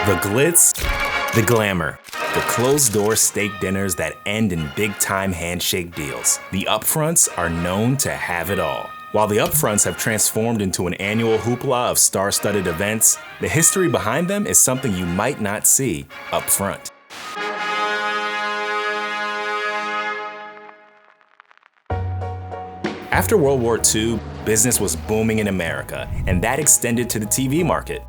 The glitz, the glamour, the closed-door steak dinners that end in big-time handshake deals. The Upfronts are known to have it all. While the Upfronts have transformed into an annual hoopla of star-studded events, the history behind them is something you might not see up front. After World War II, business was booming in America, and that extended to the TV market.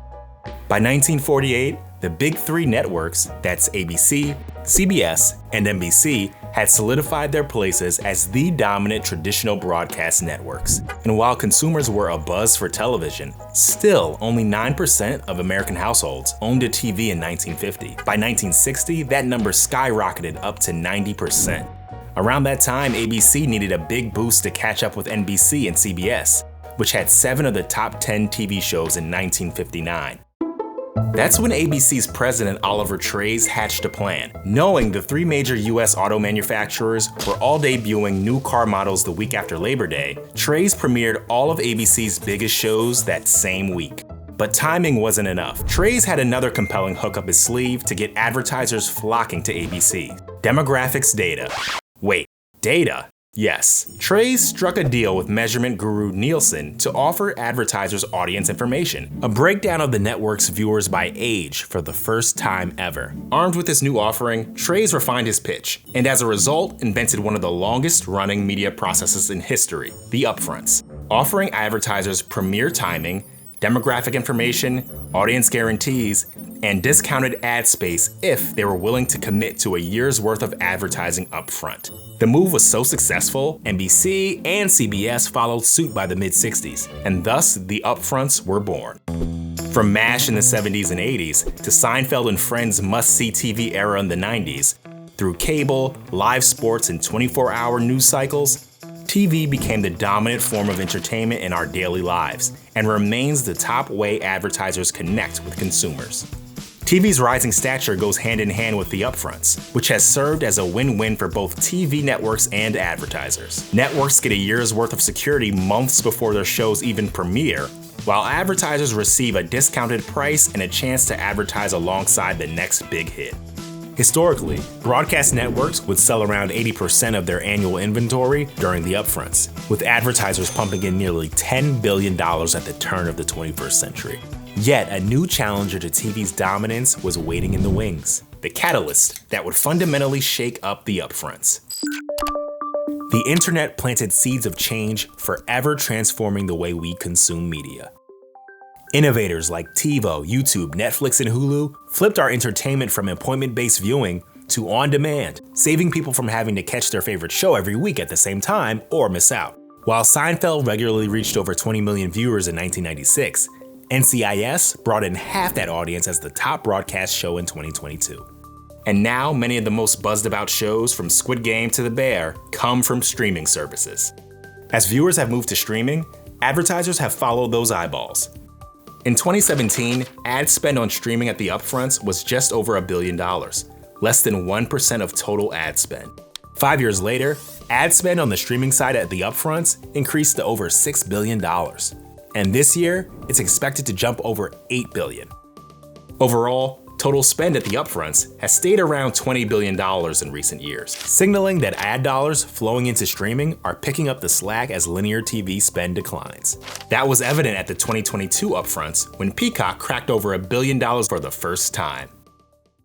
By 1948, the big three networks, that's ABC, CBS, and NBC, had solidified their places as the dominant traditional broadcast networks. And while consumers were abuzz for television, still only 9% of American households owned a TV in 1950. By 1960, that number skyrocketed up to 90%. Around that time, ABC needed a big boost to catch up with NBC and CBS, which had 7 of the top 10 TV shows in 1959. That's when ABC's president Oliver Trays hatched a plan. Knowing the 3 major US auto manufacturers were all debuting new car models the week after Labor Day, Trays premiered all of ABC's biggest shows that same week. But timing wasn't enough. Trays had another compelling hook up his sleeve to get advertisers flocking to ABC: demographics data. Wait, data? Yes. Trays struck a deal with measurement guru Nielsen to offer advertisers audience information, a breakdown of the network's viewers by age for the first time ever. Armed with this new offering, Trays refined his pitch, and as a result, invented one of the longest-running media processes in history, the Upfronts, offering advertisers premier timing, demographic information, audience guarantees, and discounted ad space if they were willing to commit to a year's worth of advertising upfront. The move was so successful, NBC and CBS followed suit by the mid-60s, and thus the Upfronts were born. From MASH in the 70s and 80s to Seinfeld and Friends' must-see TV era in the 90s, through cable, live sports, and 24-hour news cycles, TV became the dominant form of entertainment in our daily lives and remains the top way advertisers connect with consumers. TV's rising stature goes hand in hand with the Upfronts, which has served as a win-win for both TV networks and advertisers. Networks get a year's worth of security months before their shows even premiere, while advertisers receive a discounted price and a chance to advertise alongside the next big hit. Historically, broadcast networks would sell around 80% of their annual inventory during the Upfronts, with advertisers pumping in nearly $10 billion at the turn of the 21st century. Yet a new challenger to TV's dominance was waiting in the wings, the catalyst that would fundamentally shake up the Upfronts. The internet planted seeds of change, forever transforming the way we consume media. Innovators like TiVo, YouTube, Netflix, and Hulu flipped our entertainment from appointment-based viewing to on-demand, saving people from having to catch their favorite show every week at the same time or miss out. While Seinfeld regularly reached over 20 million viewers in 1996, NCIS brought in half that audience as the top broadcast show in 2022. And now, many of the most buzzed-about shows, from Squid Game to The Bear, come from streaming services. As viewers have moved to streaming, advertisers have followed those eyeballs. In 2017, ad spend on streaming at the Upfronts was just over $1 billion, less than 1% of total ad spend. 5 years later, ad spend on the streaming side at the Upfronts increased to over $6 billion. And this year, it's expected to jump over $8 billion. Overall, total spend at the Upfronts has stayed around $20 billion in recent years, signaling that ad dollars flowing into streaming are picking up the slack as linear TV spend declines. That was evident at the 2022 Upfronts when Peacock cracked over $1 billion for the first time.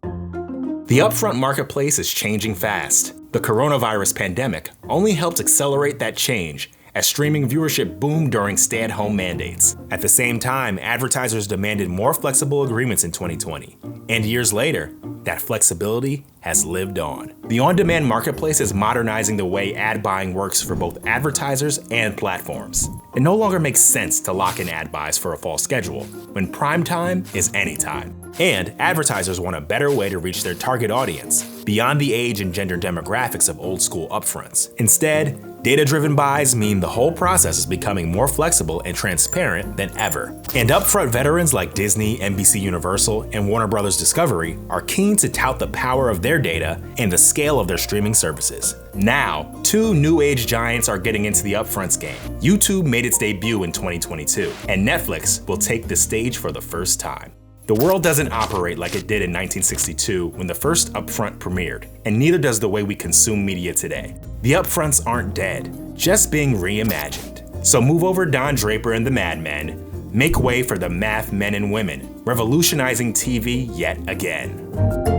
The upfront marketplace is changing fast. The coronavirus pandemic only helped accelerate that change as streaming viewership boomed during stay-at-home mandates. At the same time, advertisers demanded more flexible agreements in 2020. And years later, that flexibility has lived on. The on-demand marketplace is modernizing the way ad buying works for both advertisers and platforms. It no longer makes sense to lock in ad buys for a fall schedule, when prime time is anytime. And advertisers want a better way to reach their target audience, beyond the age and gender demographics of old-school upfronts. Instead, data-driven buys mean the whole process is becoming more flexible and transparent than ever. And upfront veterans like Disney, NBC Universal, and Warner Bros. Discovery are keen to tout the power of their data and the scale of their streaming services. Now, 2 new age giants are getting into the upfronts game. YouTube made its debut in 2022, and Netflix will take the stage for the first time. The world doesn't operate like it did in 1962 when the first Upfront premiered, and neither does the way we consume media today. The Upfronts aren't dead, just being reimagined. So move over Don Draper and the Mad Men, make way for the Math Men and Women, revolutionizing TV yet again.